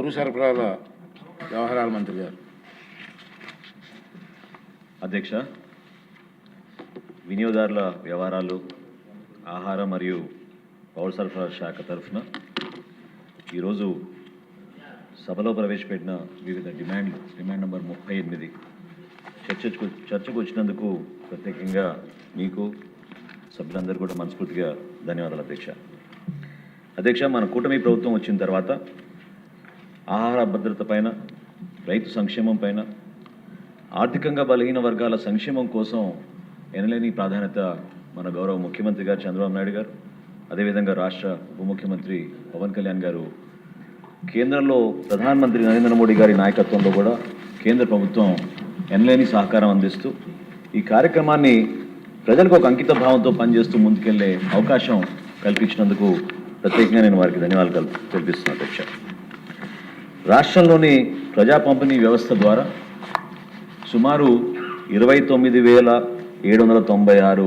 పౌర సరఫరాల వ్యవహారాల మంత్రి గారు. అధ్యక్ష, వినియోగదారుల వ్యవహారాలు, ఆహార మరియు పౌర సరఫరాల శాఖ తరఫున ఈరోజు సభలో ప్రవేశపెట్టిన వివిధ డిమాండ్ నెంబర్ 38 చర్చకు వచ్చినందుకు ప్రత్యేకంగా మీకు సభ్యులందరూ కూడా మనస్ఫూర్తిగా ధన్యవాదాలు అధ్యక్ష. మన కూటమి ప్రభుత్వం వచ్చిన తర్వాత ఆహార భద్రత పైన, రైతు సంక్షేమం పైన, ఆర్థికంగా బలహీన వర్గాల సంక్షేమం కోసం ఎనలేని ప్రాధాన్యత మన గౌరవ ముఖ్యమంత్రి గారు చంద్రబాబు నాయుడు గారు, అదేవిధంగా రాష్ట్ర ఉప ముఖ్యమంత్రి పవన్ కళ్యాణ్ గారు, కేంద్రంలో ప్రధానమంత్రి నరేంద్ర మోడీ గారి నాయకత్వంలో కూడా కేంద్ర ప్రభుత్వం ఎనలేని సహకారం అందిస్తూ ఈ కార్యక్రమాన్ని ప్రజలకు ఒక అంకిత భావంతో పనిచేస్తూ ముందుకెళ్లే అవకాశం కల్పించినందుకు ప్రత్యేకంగా నేను వారికి ధన్యవాదాలు తెలిపిస్తున్నాను అధ్యక్ష. రాష్ట్రంలోని ప్రజా పంపిణీ వ్యవస్థ ద్వారా సుమారు 29,796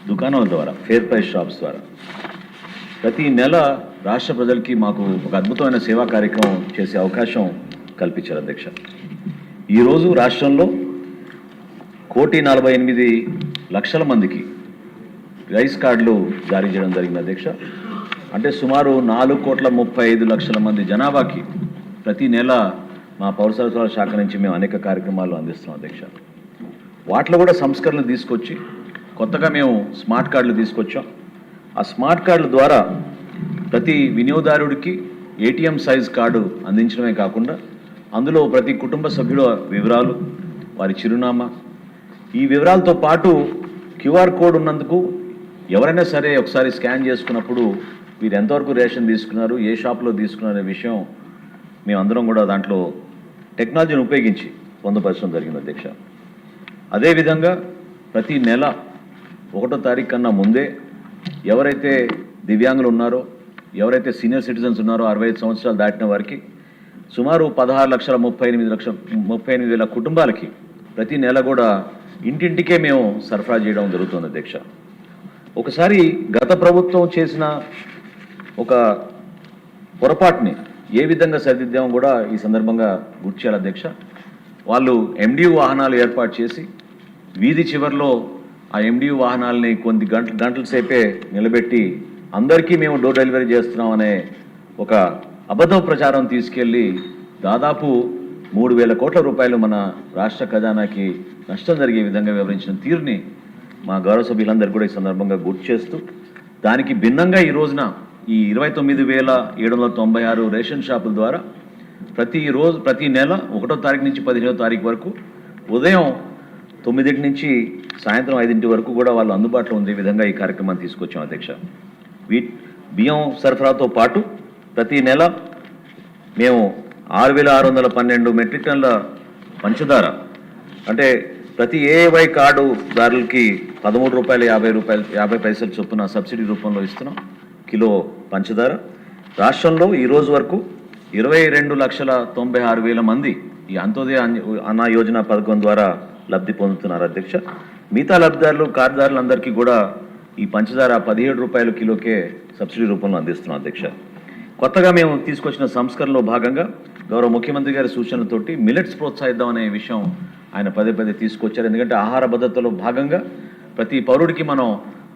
దుకాణాల ద్వారా, ఫేర్ ప్రైస్ షాప్స్ ద్వారా ప్రతి నెల రాష్ట్ర ప్రజలకి మాకు ఒక అద్భుతమైన సేవా కార్యక్రమం చేసే అవకాశం కల్పించారు అధ్యక్ష. ఈరోజు రాష్ట్రంలో 1,48,00,000 మందికి రైస్ కార్డులు జారీ చేయడం జరిగింది అధ్యక్ష. అంటే సుమారు 4,35,00,000 మంది జనాభాకి ప్రతి నెల మా పౌర సరఫరాల శాఖ నుంచి మేము అనేక కార్యక్రమాలు అందిస్తున్నాం అధ్యక్ష. వాటిలో కూడా సంస్కరణలు తీసుకొచ్చి కొత్తగా మేము స్మార్ట్ కార్డులు తీసుకొచ్చాం. ఆ స్మార్ట్ కార్డుల ద్వారా ప్రతి వినియోగదారుడికి ఏటీఎం సైజ్ కార్డు అందించడమే కాకుండా అందులో ప్రతి కుటుంబ సభ్యుల వివరాలు, వారి చిరునామా, ఈ వివరాలతో పాటు క్యూఆర్ కోడ్ ఉన్నందుకు ఎవరైనా సరే ఒకసారి స్కాన్ చేసుకున్నప్పుడు మీరు ఎంతవరకు రేషన్ తీసుకున్నారు, ఏ షాప్లో తీసుకున్నారు అనే విషయం మేమందరం కూడా దాంట్లో టెక్నాలజీని ఉపయోగించి పొందుపరచడం జరిగింది అధ్యక్ష. అదేవిధంగా ప్రతి నెల 1వ తారీఖు కన్నా ముందే ఎవరైతే దివ్యాంగులు ఉన్నారో, ఎవరైతే సీనియర్ సిటిజన్స్ ఉన్నారో 65 సంవత్సరాలు దాటిన వారికి సుమారు 16,38,000 కుటుంబాలకి ప్రతి నెల కూడా ఇంటింటికే మేము సరఫరా చేయడం జరుగుతుంది అధ్యక్ష. ఒకసారి గత ప్రభుత్వం చేసిన ఒక పొరపాటుని ఏ విధంగా సరిదిద్దామో కూడా ఈ సందర్భంగా గుర్తు చేయాలి అధ్యక్ష. వాళ్ళు ఎండియు వాహనాలు ఏర్పాటు చేసి వీధి చివరిలో ఆ ఎండియు వాహనాలని కొన్ని గంటల సేపే నిలబెట్టి అందరికీ మేము డోర్ డెలివరీ చేస్తున్నాం అనే ఒక అబద్ధ ప్రచారం తీసుకెళ్ళి దాదాపు 3,000 కోట్ల రూపాయలు మన రాష్ట్ర ఖజానాకి నష్టం జరిగే విధంగా వివరించిన తీరుని మా గౌరవ సభ్యులందరూ కూడా ఈ సందర్భంగా గుర్తు చేస్తూ, దానికి భిన్నంగా ఈ రోజున ఈ 29,796 రేషన్ షాపుల ద్వారా ప్రతి నెల 1వ తారీఖు నుంచి 15వ తారీఖు వరకు ఉదయం 9 నుంచి సాయంత్రం 5 వరకు కూడా వాళ్ళు అందుబాటులో ఉండే విధంగా ఈ కార్యక్రమాన్ని తీసుకొచ్చాం అధ్యక్ష. బియ్యం సరఫరాతో పాటు ప్రతి నెల మేము 6,612 మెట్రిక్ టన్నుల పంచదార, అంటే ప్రతి ఏవై కార్డుదారులకి ₹13.50 చొప్పున సబ్సిడీ రూపంలో ఇస్తున్నాం కిలో పంచదార. రాష్ట్రంలో ఈరోజు వరకు 22,96,000 మంది ఈ అంత్యోదయ అన్న యోజన పథకం ద్వారా లబ్ధి పొందుతున్నారు అధ్యక్ష. మిగతా లబ్ధిదారులు, కార్డుదారులందరికీ కూడా ఈ పంచదార ₹17 కిలోకే సబ్సిడీ రూపంలో అందిస్తున్నాం అధ్యక్ష. కొత్తగా మేము తీసుకొచ్చిన సంస్కరణలో భాగంగా గౌరవ ముఖ్యమంత్రి గారి సూచనలతోటి మిల్లెట్స్ ప్రోత్సహిద్దాం అనే విషయం ఆయన పదే తీసుకొచ్చారు. ఎందుకంటే ఆహార భద్రతలో భాగంగా ప్రతి పౌరుడికి మనం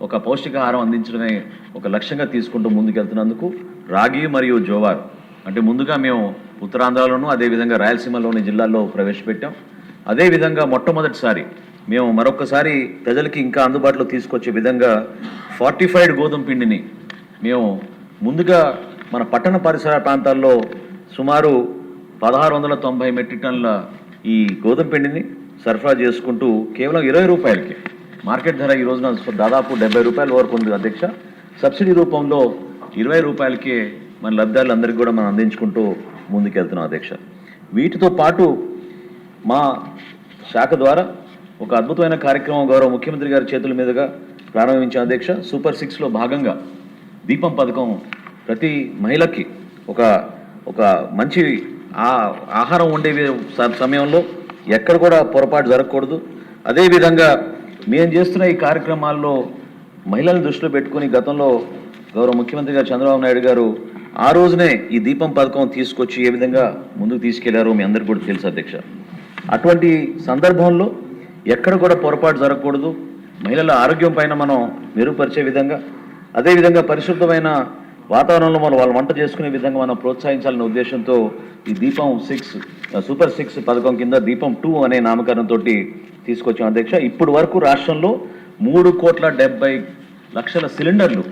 ఒక పౌష్టికాహారం అందించడమే ఒక లక్ష్యంగా తీసుకుంటూ ముందుకెళ్తున్నందుకు రాగి మరియు జోవార్, అంటే ముందుగా మేము ఉత్తరాంధ్రలోనూ అదేవిధంగా రాయలసీమలోని జిల్లాల్లో ప్రవేశపెట్టాం. అదేవిధంగా మొట్టమొదటిసారి మేము మరొకసారి ప్రజలకి ఇంకా అందుబాటులో తీసుకొచ్చే విధంగా ఫార్టిఫైడ్ గోధుమ పిండిని మేము ముందుగా మన పట్టణ పరిసర ప్రాంతాల్లో సుమారు 1,690 మెట్రిక్ టన్నుల ఈ గోధుమ పిండిని సరఫరా చేసుకుంటూ కేవలం ₹20కి, మార్కెట్ ధర ఈ రోజున దాదాపు ₹70 వరకు ఉంది అధ్యక్ష. సబ్సిడీ రూపంలో ₹20కే మన లబ్ధిదారులందరికీ కూడా మనం అందించుకుంటూ ముందుకెళ్తున్నాం అధ్యక్ష. వీటితో పాటు మా శాఖ ద్వారా ఒక అద్భుతమైన కార్యక్రమం గౌరవ ముఖ్యమంత్రి గారి చేతుల మీదుగా ప్రారంభించిన అధ్యక్ష. సూపర్ 6లో భాగంగా దీపం పథకం ప్రతి మహిళకి ఒక మంచి ఆహారం వండే సమయంలో ఎక్కడ కూడా పొరపాటు జరగకూడదు. అదేవిధంగా మేము చేస్తున్న ఈ కార్యక్రమాల్లో మహిళలను దృష్టిలో పెట్టుకుని గతంలో గౌరవ ముఖ్యమంత్రి గారు చంద్రబాబు నాయుడు గారు ఆ రోజునే ఈ దీపం పథకం తీసుకొచ్చి ఏ విధంగా ముందుకు తీసుకెళ్లారో మీ అందరికీ కూడా తెలుసు అధ్యక్ష. అటువంటి సందర్భంలో ఎక్కడ కూడా పొరపాటు జరగకూడదు, మహిళల ఆరోగ్యం పైన మనం మెరుగుపరిచే విధంగా, అదేవిధంగా పరిశుద్ధమైన వాతావరణంలో మనం వాళ్ళు వంట చేసుకునే విధంగా మనం ప్రోత్సహించాలనే ఉద్దేశంతో ఈ దీపం 6 సూపర్ 6 పథకం కింద దీపం 2 అనే నామకరణంతో తీసుకొచ్చాం అధ్యక్ష. ఇప్పుడు వరకు రాష్ట్రంలో 3,70,00,000 సిలిండర్లు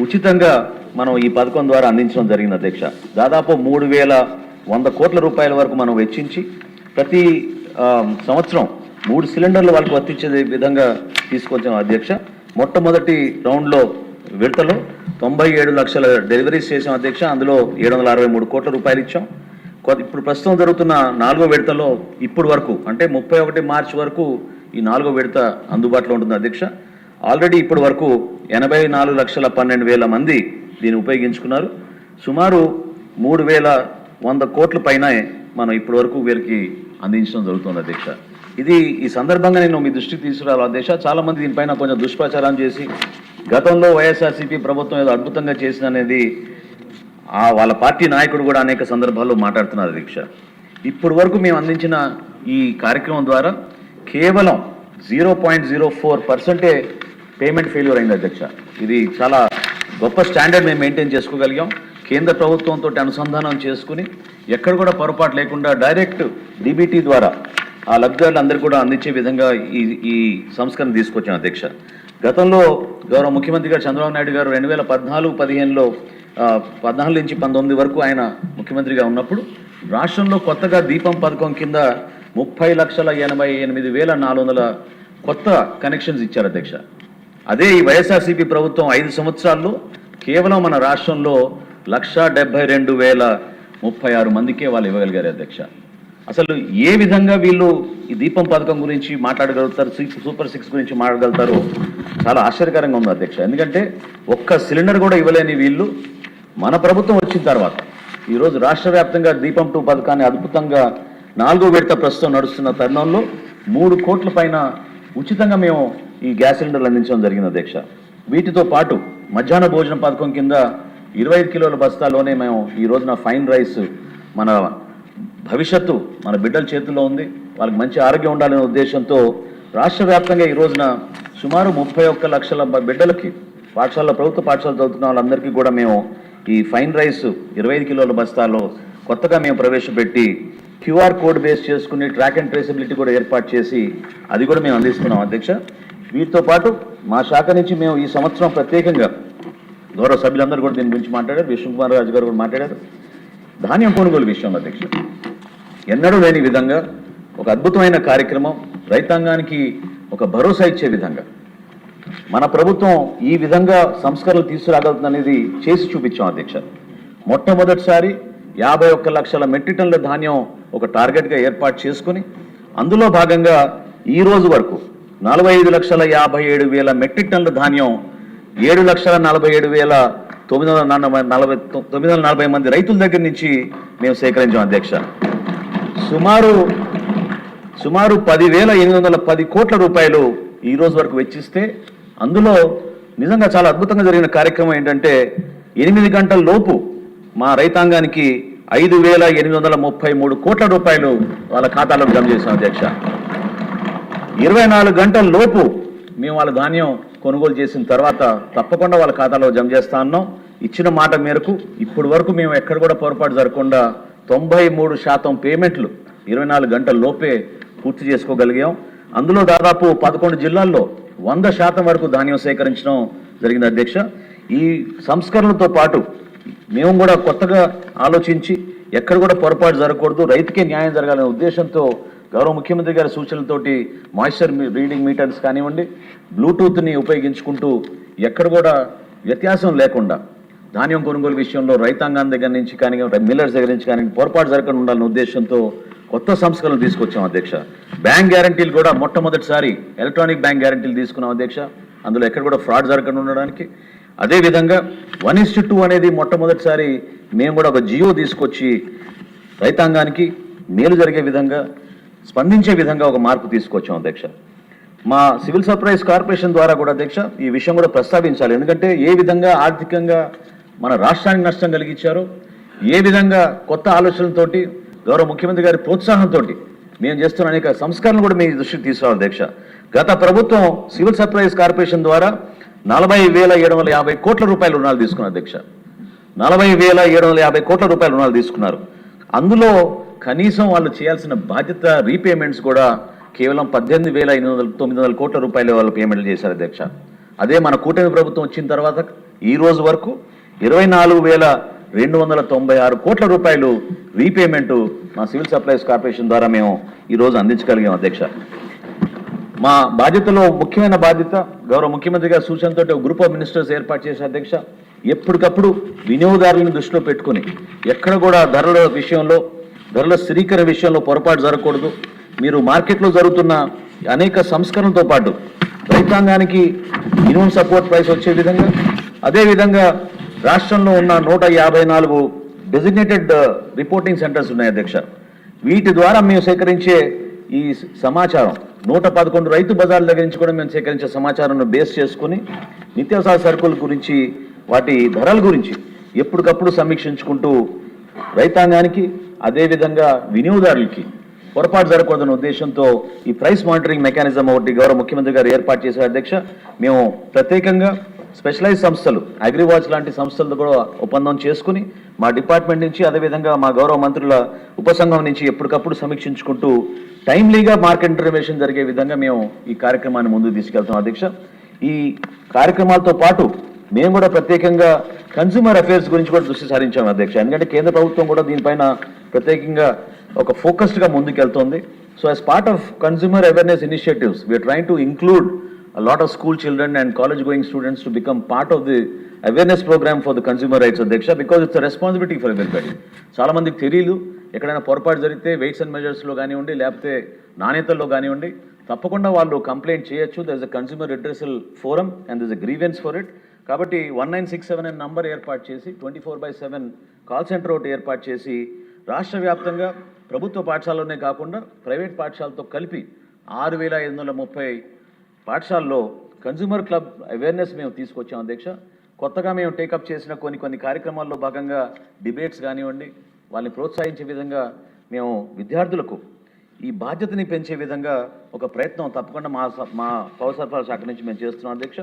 ఉచితంగా మనం ఈ పథకం ద్వారా అందించడం జరిగింది అధ్యక్ష. దాదాపు 3,100 కోట్ల రూపాయల వరకు మనం వెచ్చించి ప్రతి సంవత్సరం 3 సిలిండర్లు వాళ్ళకి వర్తించే విధంగా తీసుకొచ్చాం అధ్యక్ష. మొట్టమొదటి రౌండ్లో విడతలో 97 లక్షల డెలివరీస్ చేసాం అధ్యక్ష. అందులో 763 కోట్ల రూపాయలు ఇచ్చాం. ఇప్పుడు ప్రస్తుతం జరుగుతున్న 4వ విడతలో ఇప్పుడు వరకు అంటే 31 మార్చి వరకు ఈ 4వ విడత అందుబాటులో ఉంటుంది అధ్యక్ష. ఆల్రెడీ ఇప్పటి వరకు 84,12,000 మంది దీన్ని ఉపయోగించుకున్నారు. సుమారు 3,100 కోట్ల పైన మనం ఇప్పటి వరకు వీరికి అందించడం జరుగుతుంది అధ్యక్ష. ఇది ఈ సందర్భంగా నేను మీ దృష్టికి తీసుకురావాలి అధ్యక్ష. చాలా మంది దీనిపైన కొంచెం దుష్ప్రచారం చేసి గతంలో వైఎస్ఆర్సీపీ ప్రభుత్వం ఏదో అద్భుతంగా చేసిందనేది వాళ్ళ పార్టీ నాయకుడు కూడా అనేక సందర్భాల్లో మాట్లాడుతున్నారు అధ్యక్ష. ఇప్పటి వరకు మేము అందించిన ఈ కార్యక్రమం ద్వారా కేవలం 0.04% పేమెంట్ ఫెయిల్యూర్ అయింది అధ్యక్ష. ఇది చాలా గొప్ప స్టాండర్డ్ మేము మెయింటైన్ చేసుకోగలిగాం. కేంద్ర ప్రభుత్వంతో అనుసంధానం చేసుకుని ఎక్కడ కూడా పొరపాటు లేకుండా డైరెక్ట్ డీబీటీ ద్వారా ఆ లబ్ధిదారులందరూ కూడా అందించే విధంగా ఈ సంస్కరణ తీసుకొచ్చాం అధ్యక్ష. గతంలో గౌరవ ముఖ్యమంత్రి గారు చంద్రబాబు నాయుడు గారు 2014-15లో 14 నుంచి 19 వరకు ఆయన ముఖ్యమంత్రిగా ఉన్నప్పుడు రాష్ట్రంలో కొత్తగా దీపం పథకం కింద 30,88,400 కొత్త కనెక్షన్స్ ఇచ్చారు అధ్యక్ష. అదే ఈ వైఎస్ఆర్సీపీ ప్రభుత్వం 5 సంవత్సరాల్లో కేవలం మన రాష్ట్రంలో 1,72,036 మందికే వాళ్ళు ఇవ్వగలిగారు అధ్యక్ష. అసలు ఏ విధంగా వీళ్ళు ఈ దీపం పథకం గురించి మాట్లాడగలుగుతారు, సూపర్ 6 గురించి మాట్లాడగలుగుతారో చాలా ఆశ్చర్యకరంగా ఉంది అధ్యక్ష. ఎందుకంటే ఒక్క సిలిండర్ కూడా ఇవ్వలేని వీళ్ళు మన ప్రభుత్వం వచ్చిన తర్వాత ఈరోజు రాష్ట్ర వ్యాప్తంగా దీపం 2 పథకాన్ని అద్భుతంగా 4వ విడత ప్రస్తుతం నడుస్తున్న తరుణంలో 3 కోట్ల పైన ఉచితంగా మేము ఈ గ్యాస్ సిలిండర్లు అందించడం జరిగింది అధ్యక్ష. వీటితో పాటు మధ్యాహ్న భోజన పథకం కింద 25 కిలోల బస్తాలోనే మేము ఈ రోజున ఫైన్ రైస్ మన భవిష్యత్తు మన బిడ్డల చేతుల్లో ఉంది, వాళ్ళకి మంచి ఆరోగ్యం ఉండాలనే ఉద్దేశంతో రాష్ట్ర వ్యాప్తంగా ఈ రోజున సుమారు 31 లక్షల బిడ్డలకి పాఠశాలలో ప్రభుత్వ పాఠశాల చదువుతున్న వాళ్ళందరికీ కూడా మేము ఈ ఫైన్ రైస్ 25 కిలోల బస్తాల్లో కొత్తగా మేము ప్రవేశపెట్టి QR కోడ్ బేస్ చేసుకుని ట్రాక్ అండ్ ట్రేసబిలిటీ కూడా ఏర్పాటు చేసి అది కూడా మేము అందిస్తున్నాం అధ్యక్ష. వీటితో పాటు మా శాఖ నుంచి మేము ఈ సంవత్సరం ప్రత్యేకంగా గౌరవ సభ్యులందరూ కూడా దీని గురించి మాట్లాడారు, విష్ణుకుమార్ రాజు గారు కూడా మాట్లాడారు. ధాన్యం కొనుగోలు విషయంలో అధ్యక్ష ఎన్నడూ లేని విధంగా ఒక అద్భుతమైన కార్యక్రమం, రైతాంగానికి ఒక భరోసా ఇచ్చే విధంగా మన ప్రభుత్వం ఈ విధంగా సంస్కరణలు తీసుకురాగలుగుతుందనేది చేసి చూపించాం అధ్యక్ష. మొట్టమొదటిసారి 51 లక్షల మెట్రిక్ టన్నుల ధాన్యం ఒక టార్గెట్గా ఏర్పాటు చేసుకుని అందులో భాగంగా ఈ రోజు వరకు 45,57,000 మెట్రిక్ టన్నుల ధాన్యం 7,47,940 మంది రైతుల దగ్గర నుంచి మేము సేకరించాం అధ్యక్ష. సుమారు 10,810 కోట్ల రూపాయలు ఈ రోజు వరకు వెచ్చిస్తే అందులో నిజంగా చాలా అద్భుతంగా జరిగిన కార్యక్రమం ఏంటంటే 8 గంటల లోపు మా రైతాంగానికి 5,833 కోట్ల రూపాయలు వాళ్ళ ఖాతాలో జమ చేశాం అధ్యక్ష. 24 గంటల లోపు మేము వాళ్ళ ధాన్యం కొనుగోలు చేసిన తర్వాత తప్పకుండా వాళ్ళ ఖాతాలో జమ చేస్తా ఉన్నాం. ఇచ్చిన మాట మేరకు ఇప్పటి వరకు మేము ఎక్కడ కూడా పొరపాటు జరగకుండా 93% పేమెంట్లు 24 గంటల లోపే పూర్తి చేసుకోగలిగాం. అందులో దాదాపు 11 జిల్లాల్లో 100% వరకు ధాన్యం సేకరించడం జరిగింది అధ్యక్ష. ఈ సంస్కరణలతో పాటు మేము కూడా కొత్తగా ఆలోచించి ఎక్కడ కూడా పొరపాటు జరగకూడదు, రైతుకే న్యాయం జరగాలనే ఉద్దేశంతో గౌరవ ముఖ్యమంత్రి గారి సూచనలతోటి మాయిశ్చర్ రీడింగ్ మీటర్స్ కానివ్వండి, బ్లూటూత్ని ఉపయోగించుకుంటూ ఎక్కడ కూడా వ్యత్యాసం లేకుండా ధాన్యం కొనుగోలు విషయంలో రైతాంగం దగ్గర నుంచి కానీ మిల్లర్స్ దగ్గర నుంచి కానీ పొరపాటు జరగకుండా ఉండాలనే ఉద్దేశంతో కొత్త సంస్కరణలు తీసుకొచ్చాం అధ్యక్ష. బ్యాంక్ గ్యారంటీలు కూడా మొట్టమొదటిసారి ఎలక్ట్రానిక్ బ్యాంక్ గ్యారంటీలు తీసుకున్నాం అధ్యక్ష. అందులో ఎక్కడ కూడా ఫ్రాడ్ జరగకుండా ఉండడానికి. అదేవిధంగా 1:2 అనేది మొట్టమొదటిసారి మేము కూడా ఒక జియో తీసుకొచ్చి రైతాంగానికి మేలు జరిగే విధంగా స్పందించే విధంగా ఒక మార్పు తీసుకొచ్చాం అధ్యక్ష. మా సివిల్ సప్లైస్ కార్పొరేషన్ ద్వారా కూడా అధ్యక్ష ఈ విషయం కూడా ప్రస్తావించాలి. ఎందుకంటే ఏ విధంగా ఆర్థికంగా మన రాష్ట్రానికి నష్టం కలిగించారో, ఏ విధంగా కొత్త ఆలోచనలతోటి గౌరవ ముఖ్యమంత్రి గారి ప్రోత్సాహంతో మేము చేస్తున్న అనేక సంస్కరణలు కూడా మీ దృష్టికి తీసుకురావాలి అధ్యక్ష. గత ప్రభుత్వం సివిల్ సప్లైస్ కార్పొరేషన్ ద్వారా 40,750 కోట్ల రూపాయల రుణాలు తీసుకున్నారు అధ్యక్ష. 40,750 కోట్ల రూపాయల రుణాలు తీసుకున్నారు. అందులో కనీసం వాళ్ళు చేయాల్సిన బాధ్యత రీపేమెంట్స్ కూడా కేవలం 18,900 కోట్ల రూపాయలు వాళ్ళు పేమెంట్లు చేశారు అధ్యక్ష. అదే మన కూటమి ప్రభుత్వం వచ్చిన తర్వాత ఈ రోజు వరకు 24,296 కోట్ల రూపాయలు రీపేమెంట్ మా సివిల్ సప్లైస్ కార్పొరేషన్ ద్వారా మేము ఈరోజు అందించగలిగాం అధ్యక్ష. మా బాధ్యతలో ముఖ్యమైన బాధ్యత గౌరవ ముఖ్యమంత్రి గారి సూచనతో ఒక గ్రూప్ ఆఫ్ మినిస్టర్స్ ఏర్పాటు చేసే అధ్యక్ష. ఎప్పటికప్పుడు వినియోగదారులను దృష్టిలో పెట్టుకుని ఎక్కడ కూడా ధరల స్థిరీకరణ విషయంలో పొరపాటు జరగకూడదు. మీరు మార్కెట్లో జరుగుతున్న అనేక సంస్కరణలతో పాటు రైతాంగానికి మినిమం సపోర్ట్ ప్రైస్ వచ్చే విధంగా, అదేవిధంగా రాష్ట్రంలో ఉన్న 154 డెసిగ్నేటెడ్ రిపోర్టింగ్ సెంటర్స్ ఉన్నాయి అధ్యక్ష. వీటి ద్వారా మేము సేకరించే ఈ సమాచారం 111 రైతు బజార్ల దగ్గర నుంచి కూడా మేము సేకరించే సమాచారాన్ని బేస్ చేసుకుని నిత్యావసర సరుకుల గురించి, వాటి ధరల గురించి ఎప్పటికప్పుడు సమీక్షించుకుంటూ రైతాంగానికి అదేవిధంగా వినియోగదారులకి పొరపాటు జరగకూడదన్న ఉద్దేశంతో ఈ ప్రైస్ మానిటరింగ్ మెకానిజం ఒకటి గౌరవ ముఖ్యమంత్రి గారు ఏర్పాటు చేశారు అధ్యక్ష. మేము ప్రత్యేకంగా స్పెషలైజ్ సంస్థలు, అగ్రివాచ్ లాంటి సంస్థలతో కూడా ఒప్పందం చేసుకుని మా డిపార్ట్మెంట్ నుంచి అదేవిధంగా మా గౌరవ మంత్రుల ఉపసంఘం నుంచి ఎప్పటికప్పుడు సమీక్షించుకుంటూ టైమ్లీగా మార్కెట్ ఇంటర్వెన్షన్ జరిగే విధంగా మేము ఈ కార్యక్రమాన్ని ముందుకు తీసుకెళ్తాం అధ్యక్ష. ఈ కార్యక్రమాలతో పాటు మేము కూడా ప్రత్యేకంగా కన్స్యూమర్ అఫేర్స్ గురించి కూడా దృష్టి సారించాం అధ్యక్ష. ఎందుకంటే కేంద్ర ప్రభుత్వం కూడా దీనిపైన ప్రత్యేకంగా ఒక ఫోకస్డ్గా ముందుకెళ్తోంది. So as part of consumer awareness initiatives we are trying to include a lot of school children and college going students to become part of the awareness program for the consumer rights adhyaksha, because it's a responsibility for everybody. చాలా మందికి తెలియదు, ఎక్కడైనా పొరపాటు జరిగితే weights and మెజర్స్లో కానివ్వండి, లేకపోతే నాణ్యతల్లో కానివ్వండి, తప్పకుండా వాళ్ళు కంప్లైంట్ చేయొచ్చు. There is a consumer redressal forum and there is a grievance for it. కాబట్టి 1967 అనే నంబర్ ఏర్పాటు చేసి 24/7 కాల్ సెంటర్ ఒకటి ఏర్పాటు చేసి రాష్ట్ర వ్యాప్తంగా ప్రభుత్వ పాఠశాలలోనే కాకుండా ప్రైవేట్ పాఠశాలతో కలిపి 6,530 పాఠశాలలో కన్స్యూమర్ క్లబ్ అవేర్నెస్ మేము తీసుకొచ్చాం అధ్యక్ష. కొత్తగా మేము టేకప్ చేసిన కొన్ని కార్యక్రమాల్లో భాగంగా డిబేట్స్ కానివ్వండి, వాళ్ళని ప్రోత్సహించే విధంగా మేము విద్యార్థులకు ఈ బాధ్యతని పెంచే విధంగా ఒక ప్రయత్నం తప్పకుండా మా పౌర సరఫరా శాఖ నుంచి మేము చేస్తున్నాం అధ్యక్ష.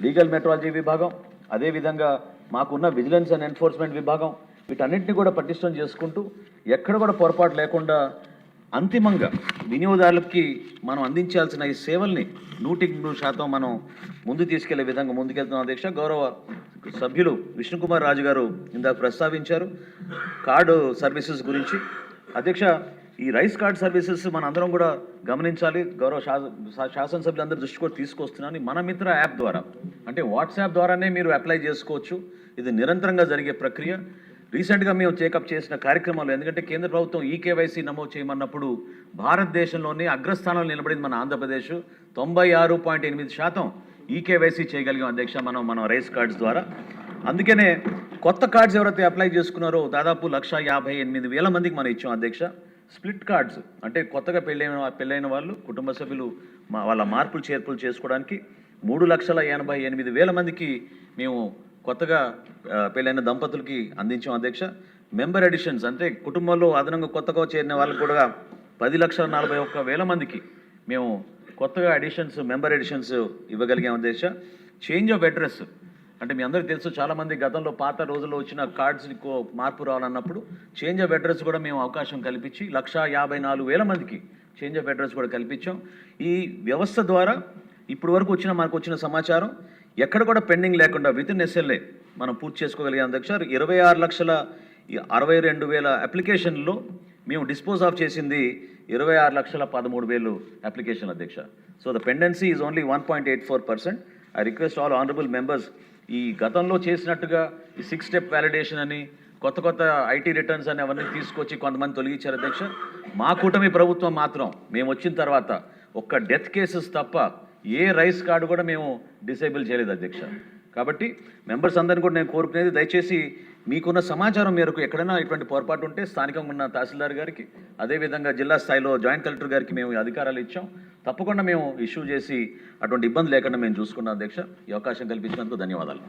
లీగల్ మెట్రాలజీ విభాగం, అదేవిధంగా మాకున్న విజిలెన్స్ అండ్ ఎన్ఫోర్స్మెంట్ విభాగం, వీటన్నిటిని కూడా పటిష్టం చేసుకుంటూ ఎక్కడ కూడా పొరపాటు లేకుండా అంతిమంగా వినియోగదారులకి మనం అందించాల్సిన ఈ సేవల్ని 100% మనం ముందు తీసుకెళ్లే విధంగా ముందుకెళ్తున్నాం అధ్యక్ష. గౌరవ సభ్యులు విష్ణుకుమార్ రాజు గారు ఇందాక ప్రస్తావించారు కార్డు సర్వీసెస్ గురించి. అధ్యక్ష, ఈ రైస్ కార్డ్ సర్వీసెస్ మన అందరం కూడా గమనించాలి. గౌరవ శాసనసభ్యులందరూ దృష్టి కూడా తీసుకొస్తున్నాను. మన మిత్ర యాప్ ద్వారా, అంటే వాట్సాప్ ద్వారానే మీరు అప్లై చేసుకోవచ్చు. ఇది నిరంతరంగా జరిగే ప్రక్రియ. రీసెంట్గా మేము టేకప్ చేసిన కార్యక్రమాలు, ఎందుకంటే కేంద్ర ప్రభుత్వం ఈకేవైసీ నమోదు చేయమన్నప్పుడు భారతదేశంలోనే అగ్రస్థానంలో నిలబడింది మన ఆంధ్రప్రదేశ్. 96.8% ఈకేవైసీ చేయగలిగాం అధ్యక్ష మన రైస్ కార్డ్స్ ద్వారా. అందుకనే కొత్త కార్డ్స్ ఎవరైతే అప్లై చేసుకున్నారో దాదాపు 158,000 మందికి మనం ఇచ్చాం అధ్యక్ష. స్ప్లిట్ కార్డ్స్ అంటే కొత్తగా పెళ్ళైన వాళ్ళు, కుటుంబ సభ్యులు వాళ్ళ మార్పులు చేర్పులు చేసుకోవడానికి 3,88,000 మందికి మేము కొత్తగా పెళ్ళైన దంపతులకి అందించాం అధ్యక్ష. మెంబర్ ఎడిషన్స్ అంటే కుటుంబంలో అదనంగా కొత్తగా చేరిన వాళ్ళకి కూడా 10,41,000 మందికి మేము కొత్తగా మెంబర్ ఎడిషన్స్ ఇవ్వగలిగాం అధ్యక్ష. చేంజ్ ఆఫ్ అడ్రస్ అంటే మీ అందరికీ తెలుసు, చాలామంది గతంలో పాత రోజుల్లో వచ్చిన కార్డ్స్ని మార్పు రావాలన్నప్పుడు చేంజ్ ఆఫ్ అడ్రస్ కూడా మేము అవకాశం కల్పించి 1,54,000 మందికి చేంజ్ ఆఫ్ అడ్రస్ కూడా కల్పించాం. ఈ వ్యవస్థ ద్వారా ఇప్పుడు వరకు మనకు వచ్చిన సమాచారం ఎక్కడ కూడా పెండింగ్ లేకుండా వితిన్ ఎస్ఎల్ఏ మనం పూర్తి చేసుకోగలిగాం అధ్యక్ష. 26,62,000 అప్లికేషన్లో మేము డిస్పోజ్ ఆఫ్ చేసింది 26,13,000 అప్లికేషన్ అధ్యక్ష. So the pendency is only 1.84%. I request all honourable members, ఈ గతంలో చేసినట్టుగా ఈ 6 స్టెప్ వ్యాలిడేషన్ అని కొత్త ఐటీ రిటర్న్స్ అని అవన్నీ తీసుకొచ్చి కొంతమంది తొలగించారు అధ్యక్ష. మా కూటమి ప్రభుత్వం మాత్రం మేము వచ్చిన తర్వాత ఒక్క డెత్ కేసెస్ తప్ప ఏ రైస్ కార్డు కూడా మేము డిసేబుల్ చేయలేదు అధ్యక్ష. కాబట్టి మెంబర్స్ అందరిని కూడా నేను కోరుకునేది, దయచేసి మీకున్న సమాచారం మేరకు ఎక్కడైనా ఇటువంటి పొరపాటు ఉంటే స్థానికంగా ఉన్న తహసీల్దార్ గారికి, అదేవిధంగా జిల్లా స్థాయిలో జాయింట్ కలెక్టర్ గారికి మేము అధికారాలు ఇచ్చాం. తప్పకుండా మేము ఇష్యూ చేసి అటువంటి ఇబ్బంది లేకుండా మేము చూసుకున్నాం అధ్యక్ష. ఈ అవకాశం కల్పించినందుకు ధన్యవాదాలు.